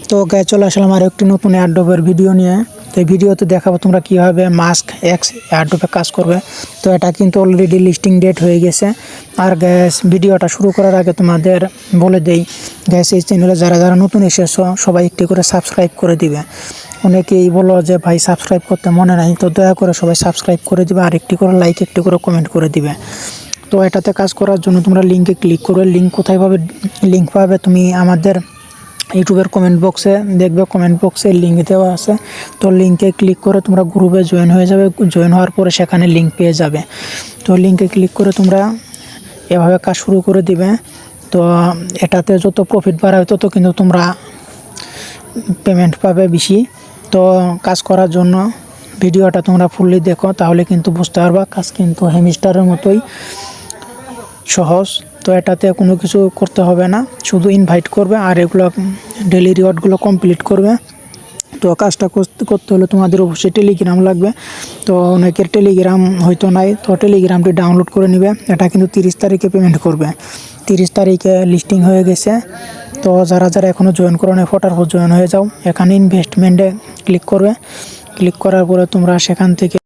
তো গায়ে চলে আসলাম আর একটি নতুন এয়ারড্রপের ভিডিও নিয়ে। তো এই ভিডিওতে দেখাবো তোমরা কীভাবে মাস্ক এক্স এয়ারড্রপে কাজ করবে। তো এটা কিন্তু অলরেডি লিস্টিং ডেট হয়ে গেছে। আর গ্যাস ভিডিওটা শুরু করার আগে তোমাদের বলে দেই, গ্যাস এই চ্যানেলে যারা যারা নতুন এসেছো সবাই একটি করে সাবস্ক্রাইব করে দিবে। অনেকেই বলো যে ভাই সাবস্ক্রাইব করতে মনে নাই, তো দয়া করে সবাই সাবস্ক্রাইব করে দিবে আর একটি করে লাইক একটি করে কমেন্ট করে দিবে। তো এটাতে কাজ করার জন্য তোমরা লিঙ্কে ক্লিক করবে। লিঙ্ক কোথায় পাবে? লিঙ্ক পাবে তুমি আমাদের ইউটিউবের কমেন্ট বক্সে দেখবে, কমেন্ট বক্সে লিঙ্ক দেওয়া আছে। তো লিঙ্কে ক্লিক করে তোমরা গ্রুপে জয়েন হয়ে যাবে। জয়েন হওয়ার পরে সেখানে লিঙ্ক পেয়ে যাবে। তো লিঙ্কে ক্লিক করে তোমরা এভাবে কাজ শুরু করে দিবে। তো এটাতে যত প্রফিট বাড়াবে তত কিন্তু তোমরা পেমেন্ট পাবে বেশি। তো কাজ করার জন্য ভিডিওটা তোমরা ফুললি দেখো, তাহলে কিন্তু বুঝতে পারবা কাজ কিন্তু হ্যামস্টারের মতোই সহজ। তো এটাতে কোনো কিছু করতে হবে না, শুধু ইনভাইট করবে আর এগুলো ডেলি রিওয়ার্ডগুলো কমপ্লিট করবে। তো কাজটা করতে হলে তোমাদের অবশ্যই টেলিগ্রাম লাগবে। তো অনেকের টেলিগ্রাম হয়তো নাই, তো টেলিগ্রামটি ডাউনলোড করে নেবে। এটা কিন্তু 30 তারিখে পেমেন্ট করবে। 30 তারিখে লিস্টিং হয়ে গেছে। তো যারা যারা এখনও জয়েন করো না ফটাফট জয়েন হয়ে যাও। এখানে ইনভেস্টমেন্টে ক্লিক করবে। ক্লিক করার পরে তোমরা সেখান থেকে